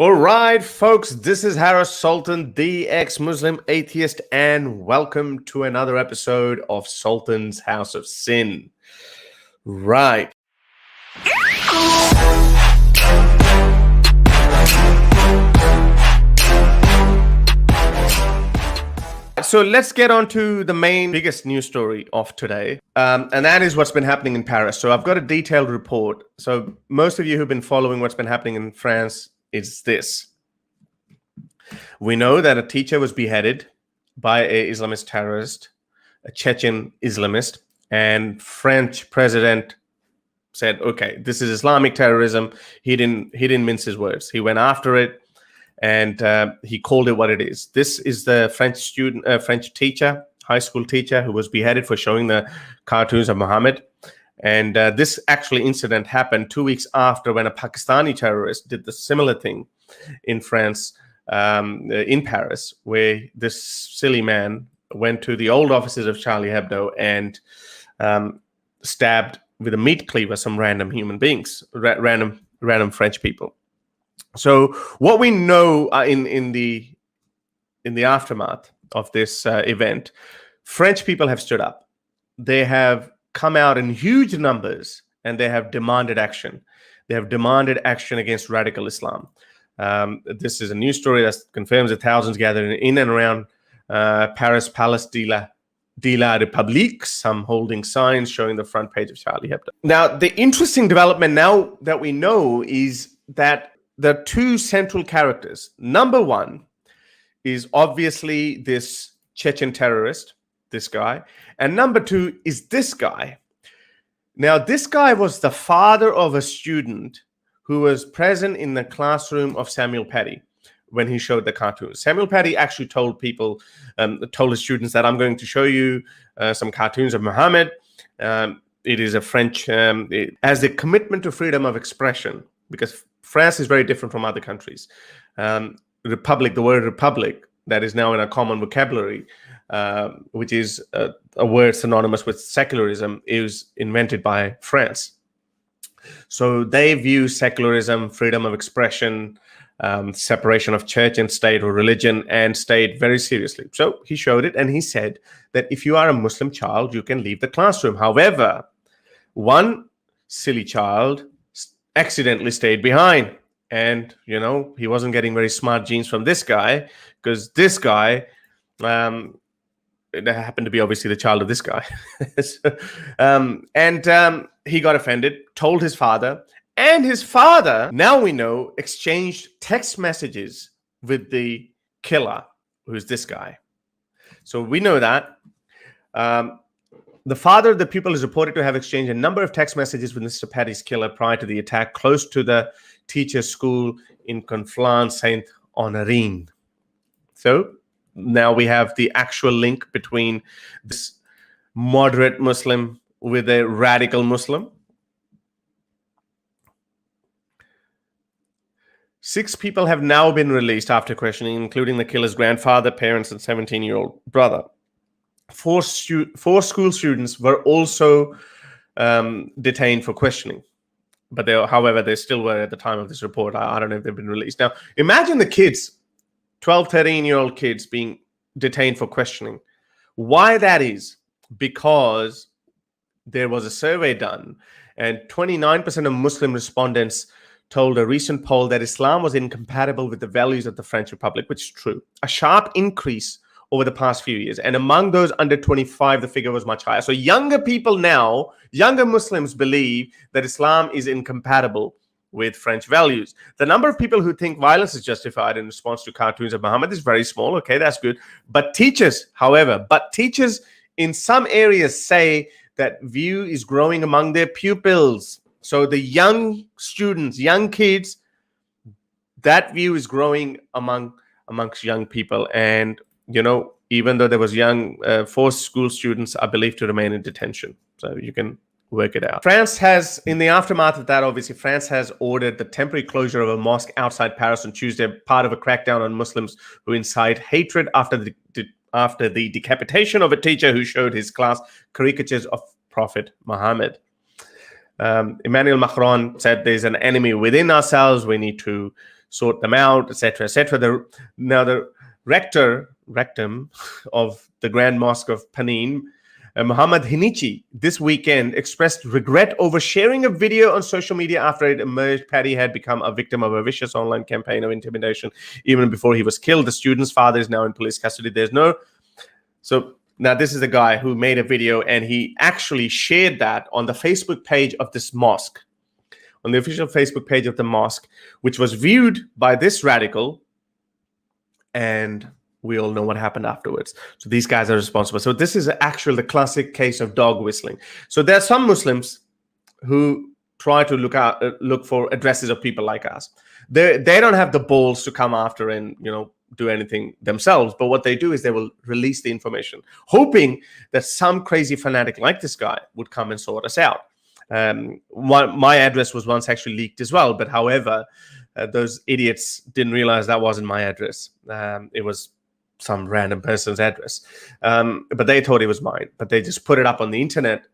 All right, folks, this is Harris Sultan, the ex-Muslim atheist, and welcome to another episode of Sultan's House of Sin. Right. So let's get on to the biggest news story of today, and that is what's been happening in Paris. So I've got a detailed report. So most of you who've been following what's been happening in France is this. We know that a teacher was beheaded by an Islamist terrorist, a Chechen Islamist, and French president said, okay, this is Islamic terrorism. He didn't mince his words. He went after it. And he called it what it is. This is the French teacher, high school teacher, who was beheaded for showing the cartoons of Muhammad. And this actually incident happened 2 weeks after when a Pakistani terrorist did the similar thing in France, in Paris, where this silly man went to the old offices of Charlie Hebdo and stabbed with a meat cleaver some random human beings, random French people. So what we know in the aftermath of this event, French people have stood up. They have come out in huge numbers and they have demanded action. They have demanded action against radical Islam. This is a news story that confirms that thousands gathered in and around Paris Palace de la République, some holding signs showing the front page of Charlie Hebdo. Now, the interesting development now that we know is that there are two central characters. Number one is obviously this Chechen terrorist, this guy. And number two is this guy. Now, this guy was the father of a student who was present in the classroom of Samuel Paty when he showed the cartoons. Samuel Paty actually told his students that I'm going to show you some cartoons of Muhammad. It is a French, as a commitment to freedom of expression, because France is very different from other countries. Republic, the word republic, that is now in a common vocabulary, which is a word synonymous with secularism, is invented by France. So they view secularism, freedom of expression, separation of church and state, or religion and state, very seriously. So he showed it and he said that if you are a Muslim child, you can leave the classroom. However, one silly child accidentally stayed behind, and he wasn't getting very smart genes from this guy, because this guy it happened to be obviously the child of this guy. He got offended, told his father, and his father, now we know, exchanged text messages with the killer, who's this guy. So we know that the father of the pupil is reported to have exchanged a number of text messages with Mr. Paty's killer prior to the attack close to the teacher's school in Conflans-Saint-Honorine. So now we have the actual link between this moderate Muslim with a radical Muslim. 6 people have now been released after questioning, including the killer's grandfather, parents, and 17-year-old brother. 4 school students were also detained for questioning, but however, they still were at the time of this report. I don't know if they've been released. Now, imagine the kids, 12, 13-year-old kids being detained for questioning. Why that is? Because there was a survey done, and 29% of Muslim respondents told a recent poll that Islam was incompatible with the values of the French Republic, which is true. A sharp increase over the past few years. And among those under 25, the figure was much higher. So younger people now, younger Muslims believe that Islam is incompatible with French values. The number of people who think violence is justified in response to cartoons of Muhammad is very small. Okay, that's good. But teachers in some areas say that view is growing among their pupils. So the young students, young kids, that view is growing amongst young people. And even though there was 4 school students are believed to remain in detention. So you can work it out. France has, in the aftermath of that, obviously, France has ordered the temporary closure of a mosque outside Paris on Tuesday, part of a crackdown on Muslims who incite hatred after the decapitation of a teacher who showed his class caricatures of Prophet Muhammad. Emmanuel Macron said there's an enemy within ourselves. We need to sort them out, etc., etc. Now the rectum of the Grand Mosque of Panin, Muhammad Hinichi, this weekend expressed regret over sharing a video on social media after it emerged Paddy had become a victim of a vicious online campaign of intimidation even before he was killed. The student's father is now in police custody. So now this is the guy who made a video, and he actually shared that on the Facebook page of this mosque, on the official Facebook page of the mosque, which was viewed by this radical, and we all know what happened afterwards. So these guys are responsible. So this is actually the classic case of dog whistling. So there are some Muslims who try to look for addresses of people like us. They don't have the balls to come after and do anything themselves. But what they do is they will release the information, hoping that some crazy fanatic like this guy would come and sort us out. My address was once actually leaked as well, but however, those idiots didn't realize that wasn't my address. It was some random person's address, but they thought it was mine. But they just put it up on the internet,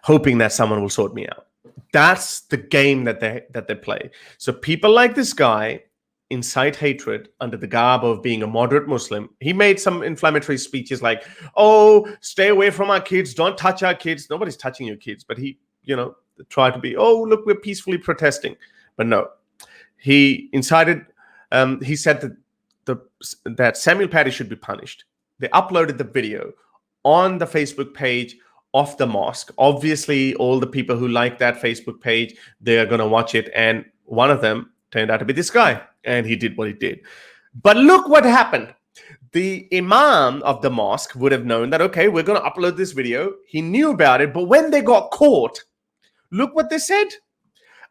hoping that someone will sort me out. That's the game that they play. So people like this guy incite hatred under the garb of being a moderate Muslim. He made some inflammatory speeches like, "Oh, stay away from our kids. Don't touch our kids." Nobody's touching your kids, but he, tried to be, "Oh, look, we're peacefully protesting." But no, he incited. He said that Samuel Paddy should be punished. They uploaded the video on the Facebook page of the mosque. Obviously, all the people who like that Facebook page, they are going to watch it. And one of them turned out to be this guy, and he did what he did. But look what happened. The imam of the mosque would have known that, okay, we're going to upload this video. He knew about it, but when they got caught, look what they said.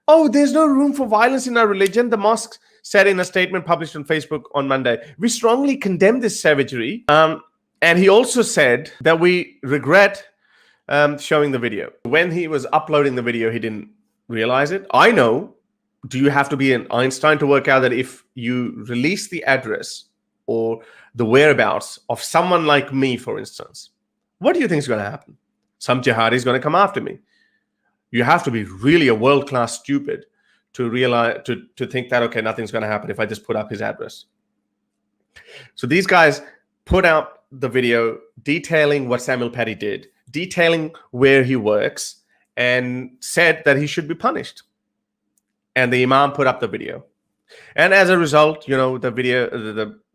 "Oh, there's no room for violence in our religion," the mosque said in a statement published on Facebook on Monday. "We strongly condemn this savagery." And he also said that we regret showing the video. When he was uploading the video, he didn't realize it. I know. Do you have to be an Einstein to work out that if you release the address or the whereabouts of someone like me, for instance, what do you think is going to happen? Some jihadi is going to come after me. You have to be really a world-class stupid to realize, to think that, okay, nothing's going to happen if I just put up his address. So these guys put out the video detailing what Samuel Paddy did, detailing where he works, and said that he should be punished. And the imam put up the video. And as a result, the video,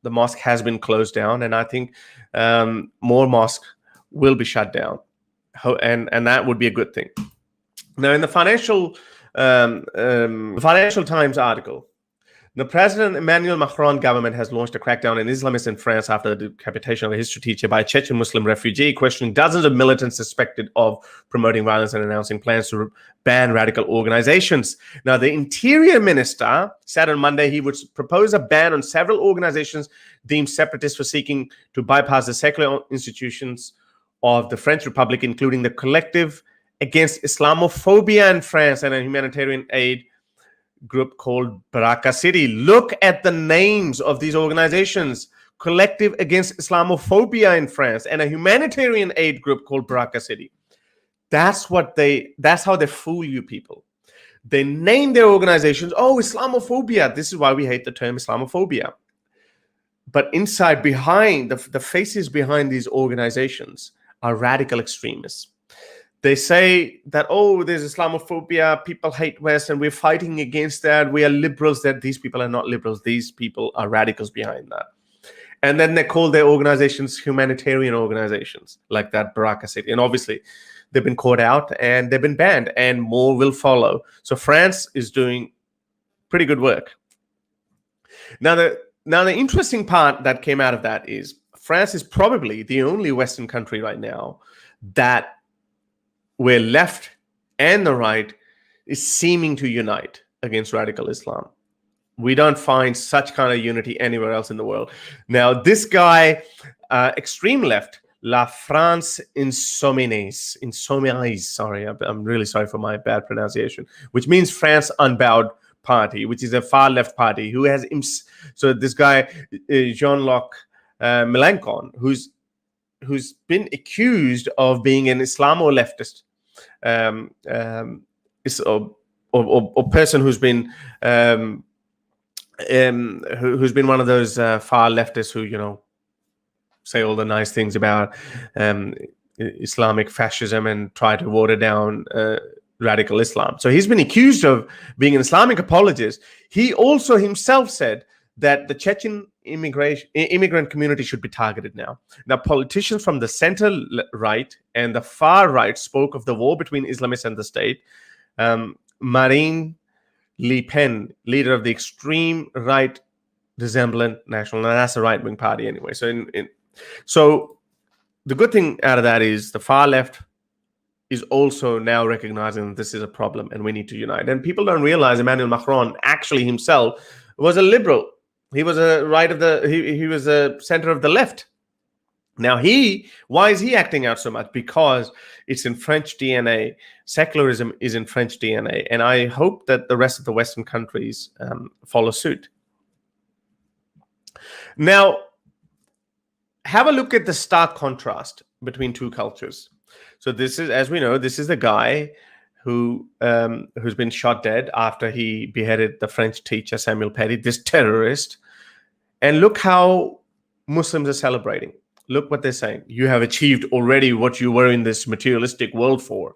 the mosque has been closed down. And I think more mosques will be shut down. And that would be a good thing. Now, in the Financial Times article, the President Emmanuel Macron government has launched a crackdown on Islamists in France after the decapitation of a history teacher by a Chechen Muslim refugee, questioning dozens of militants suspected of promoting violence and announcing plans to ban radical organizations. Now, the Interior Minister said on Monday he would propose a ban on several organizations deemed separatists for seeking to bypass the secular institutions of the French Republic, including the Collective Against Islamophobia in France and a humanitarian aid group called Baraka City. Look at the names of these organizations: Collective Against Islamophobia in France and a humanitarian aid group called Baraka City. That's how they fool you people. They name their organizations, "Oh, Islamophobia. This is why we hate the term Islamophobia." But inside, behind the faces behind these organizations are radical extremists. They say that, "Oh, there's Islamophobia, people hate West, and we're fighting against that. We are liberals." That these people are not liberals. These people are radicals behind that. And then they call their organizations humanitarian organizations, like that Baraka City. And obviously, they've been caught out and they've been banned, and more will follow. So France is doing pretty good work. Now, the interesting part that came out of that is France is probably the only Western country right now that where left and the right is seeming to unite against radical Islam. We don't find such kind of unity anywhere else in the world. Now, this guy, extreme left, La France Insoumise, sorry, I'm really sorry for my bad pronunciation, which means France Unbowed Party, which is a far left party who has, so this guy, Jean-Luc Mélenchon, who's been accused of being an Islamo-leftist, or person who's been who's been one of those far leftists who, you know, say all the nice things about Islamic fascism and try to water down radical Islam. So he's been accused of being an Islamic apologist. He also himself said that the Chechen immigrant community should be targeted now. Now, politicians from the center right and the far right spoke of the war between Islamists and the state. Marine Le Pen, leader of the extreme right Rassemblement National, and that's a right-wing party anyway. So the good thing out of that is the far left is also now recognizing that this is a problem and we need to unite. And people don't realize Emmanuel Macron actually himself was a liberal. He was he was a center of the left. Now why is he acting out so much? Because it's in French DNA. Secularism is in French DNA. And I hope that the rest of the Western countries follow suit. Now, have a look at the stark contrast between two cultures. So this is, as we know, this is the guy who's been shot dead after he beheaded the French teacher Samuel Paty, this terrorist. And look how Muslims are celebrating. Look what they're saying. You have achieved already what you were in this materialistic world for.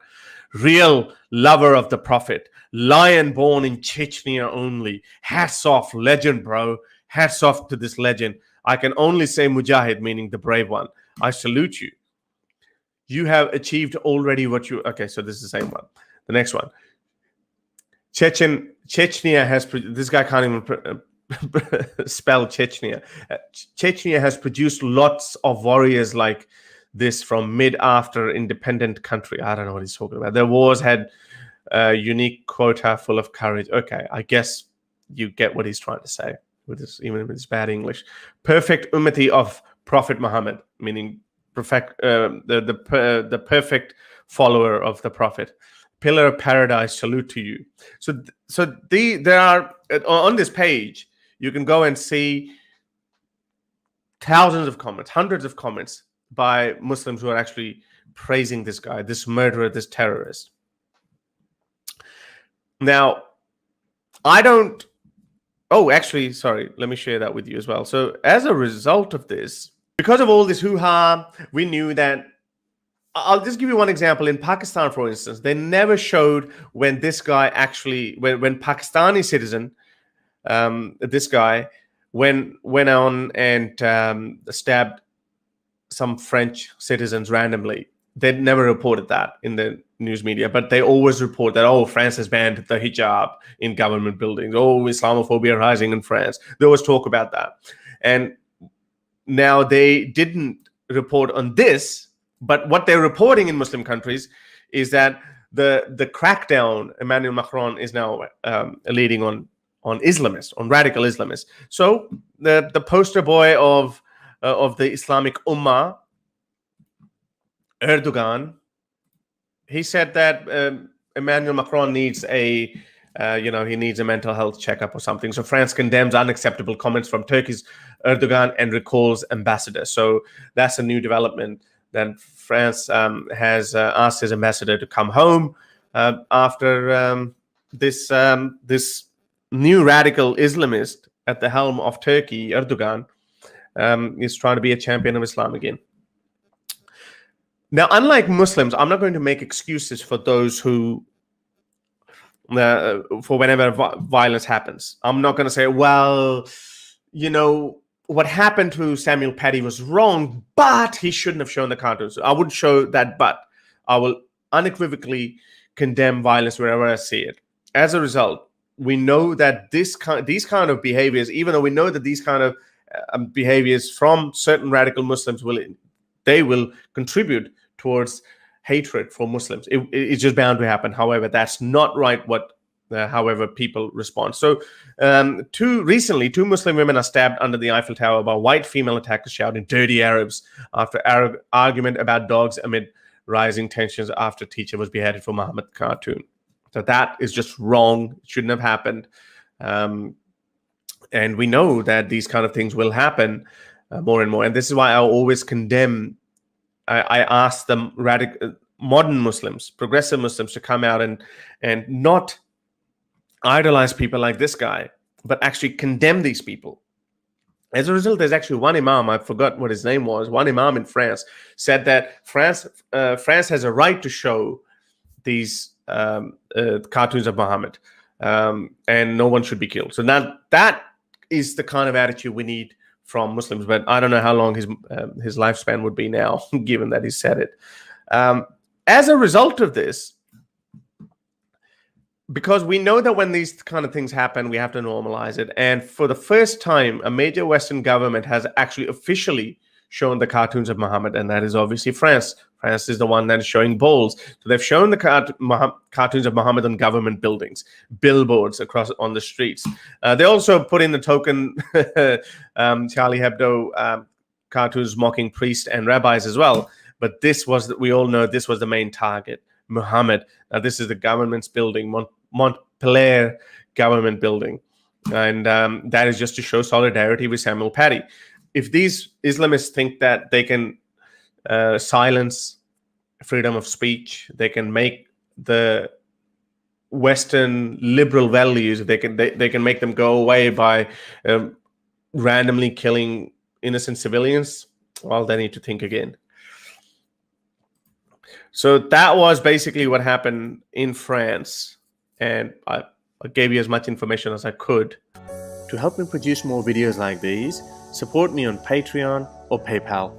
Real lover of the Prophet. Lion born in Chechnya only. Hats off, legend, bro. Hats off to this legend. I can only say Mujahid, meaning the brave one. I salute you. You have achieved already what you... Okay, so this is the same one. The next one. Chechnya has... This guy can't even spell Chechnya. Chechnya has produced lots of warriors like this from mid-after independent country. I don't know what he's talking about. Their wars had a unique quota full of courage. Okay, I guess you get what he's trying to say, with this, even with his bad English. Perfect ummati of Prophet Muhammad, meaning perfect, the perfect follower of the Prophet. Pillar of paradise, salute to you. So there are, on this page, you can go and see thousands of comments, hundreds of comments by Muslims who are actually praising this guy, this murderer, this terrorist. Now, I don't... Oh, actually, sorry, let me share that with you as well. So as a result of this, because of all this hoo-ha, we knew that... I'll just give you one example. In Pakistan, for instance, they never showed when this guy actually... When Pakistani citizen... this guy went on and stabbed some French citizens randomly. They never reported that in the news media, but they always report that, oh, France has banned the hijab in government buildings. Oh, Islamophobia rising in France. They always talk about that. And now they didn't report on this, but what they're reporting in Muslim countries is that the crackdown Emmanuel Macron is now leading on Islamists, on radical Islamists. So the poster boy of the Islamic Ummah, Erdogan, he said that Emmanuel Macron needs he needs a mental health checkup or something. So France condemns unacceptable comments from Turkey's Erdogan and recalls ambassador. So that's a new development. Then France has asked his ambassador to come home after this new radical Islamist at the helm of Turkey, Erdogan, is trying to be a champion of Islam again. Now, unlike Muslims, I'm not going to make excuses for those who, for whenever violence happens. I'm not going to say, well, you know, what happened to Samuel Paty was wrong, but he shouldn't have shown the cartoons. I wouldn't show that, but I will unequivocally condemn violence wherever I see it. As a result, we know that these kind of behaviors, even though we know that these kind of behaviors from certain radical Muslims will contribute towards hatred for Muslims. It's just bound to happen. However, that's not right. However people respond. So recently, two Muslim women are stabbed under the Eiffel Tower by white female attackers shouting dirty Arabs after argument about dogs amid rising tensions after teacher was beheaded for Muhammad cartoon. So that is just wrong. It shouldn't have happened. And we know that these kind of things will happen more and more. And this is why I always condemn. I ask them modern Muslims, progressive Muslims, to come out and not idolize people like this guy, but actually condemn these people. As a result, there's actually one imam, I forgot what his name was, one imam in France said that France has a right to show these cartoons of Muhammad, and no one should be killed. So now that is the kind of attitude we need from Muslims. But I don't know how long his lifespan would be now, given that he said it. As a result of this, because we know that when these kind of things happen, we have to normalize it. And for the first time, a major Western government has actually officially shown the cartoons of Muhammad, and that is obviously France. France is the one that is showing bowls. So they've shown the cartoons of Muhammad on government buildings, billboards across on the streets. They also put in the token Charlie Hebdo cartoons mocking priests and rabbis as well. But this was, we all know, this was the main target, Muhammad. Now this is the government's building, Montpellier government building, and that is just to show solidarity with Samuel Paty. If these Islamists think that they can silence freedom of speech, they can make the Western liberal values, they can make them go away by randomly killing innocent civilians, well, they need to think again. So that was basically what happened in France, and I gave you as much information as I could. To help me produce more videos like these, support me on Patreon or PayPal.